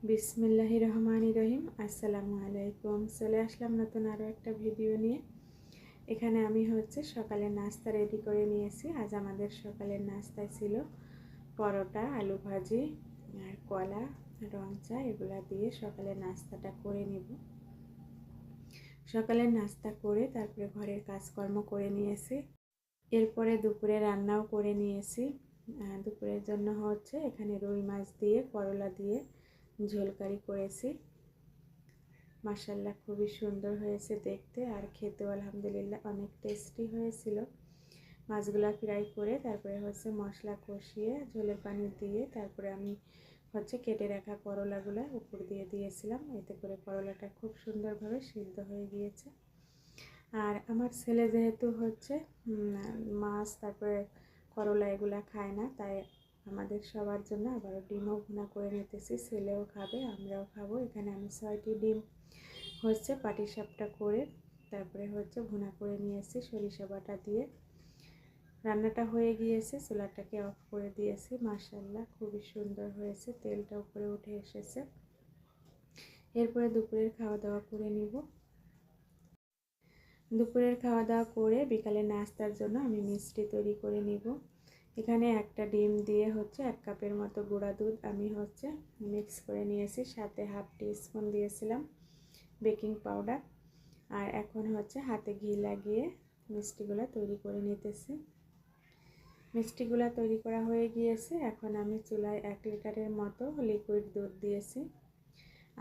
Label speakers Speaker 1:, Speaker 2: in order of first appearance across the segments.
Speaker 1: বিসমিল্লাহির রহমানির রহিম। আসসালামু আলাইকুম। চলে আসলাম নতুন আরও একটা ভিডিও নিয়ে। এখানে আমি সকালের নাস্তা রেডি করে নিয়েছি। আজ আমাদের সকালের নাস্তায় ছিল পরোটা, আলু ভাজি আর কলা, রং চা, এগুলা দিয়ে সকালের নাস্তাটা করে নিব। সকালের নাস্তা করে তারপরে ঘরের কাজকর্ম করে নিয়েছি। এরপরে দুপুরে রান্নাও করে নিয়েছি। দুপুরের জন্য এখানে রুই মাছ দিয়ে করলা দিয়ে ঝোল কারি করেছি। মাশাআল্লাহ খুবই সুন্দর হয়েছে দেখতে, আর খেতেও আলহামদুলিল্লাহ অনেক টেস্টি হয়েছিল। মাছগুলা ফ্রাই করে তারপরে মশলা কষিয়ে ঝোলের পানি দিয়ে তারপরে আমি কেটে রাখা করলাগুলো উপর দিয়ে দিয়েছিলাম। এতে করে করলাটা খুব সুন্দরভাবে সিদ্ধ হয়ে গিয়েছে। আর আমার ছেলে যেহেতু মাছ তারপরে করলা এগুলা খায় না, তাই আমাদের সবার জন্য আবার ডিমও ভুনা করে নিতেছি। ছেলেও খাবে, আমরাও খাবো। এখানে আমি 6টি ডিম পাটিসাপটা করে তারপরে ভুনা করে নিয়েছি সরিষা বাটা দিয়ে। রান্নাটা হয়ে গিয়েছে, চুলাটাকে অফ করে দিয়েছি। মাশাআল্লাহ খুবই সুন্দর হয়েছে, তেলটা উপরে উঠে এসেছে। এরপরে দুপুরের খাওয়া দাওয়া করে নিব। দুপুরের খাওয়া দাওয়া করে বিকালে নাস্তার জন্য আমি মিষ্টি তৈরি করে নিব। এখানে একটা ডিম দিয়ে 1 কাপের মতো গুঁড়া দুধ আমি মিক্স করে নিয়েছি, সাথে হাফ টিস্পুন দিয়েছিলাম বেকিং পাউডার। আর এখন হাতে ঘি লাগিয়ে মিষ্টিগুলো তৈরি করে নিতেছি। মিষ্টিগুলো তৈরি করা হয়ে গিয়েছে। এখন আমি চুলায় 1 লিটারের মতো লিকুইড দুধ দিয়েছি।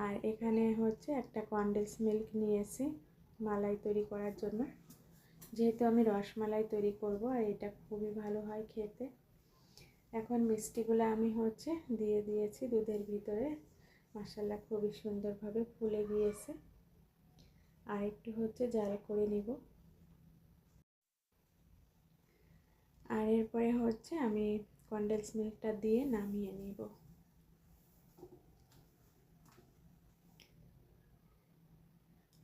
Speaker 1: আর এখানে একটা কনডেন্স মিল্ক নিয়েছি মালাই তৈরি করার জন্য, যেহেতু আমি রসমালাই তৈরি করব, আর এটা খুবই ভালো হয় খেতে। এখন মিষ্টিগুলো আমি দিয়ে দিয়েছি দুধের ভিতরে। মাশাআল্লাহ খুবই সুন্দরভাবে ফুলে গিয়েছে। আর একটু জাল করে নিব। আর এরপরে আমি কনডেন্স মিল্কটা দিয়ে নামিয়ে নিব।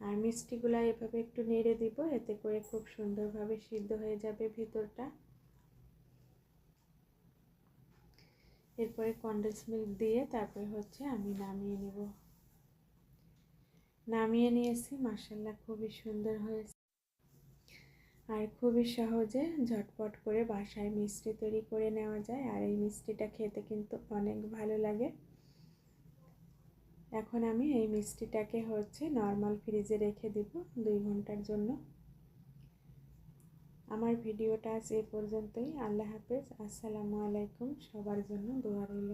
Speaker 1: আর মিষ্টিগুলো এভাবে একটু নেড়ে দিব, এতে করে খুব সুন্দরভাবে সিদ্ধ হয়ে যাবে ভিতরটা। এরপরে কনডেন্স মিল্ক দিয়ে তারপরে আমি নামিয়ে নিব। নামিয়ে নিয়েছি। মাশাআল্লাহ খুবই সুন্দর হয়েছে। আর খুবই সহজে ঝটপট করে বাসায় মিষ্টি তৈরি করে নেওয়া যায়, আর এই মিষ্টিটা খেতে কিন্তু অনেক ভালো লাগে। এখন আমি এই মিষ্টিটাকে নরমাল ফ্রিজে রেখে দিব 2 ঘন্টার জন্য। আমার ভিডিওটা আজ এই পর্যন্তই। আল্লাহ হাফেজ। আসসালামু আলাইকুম। সবার জন্য দোয়া রইল।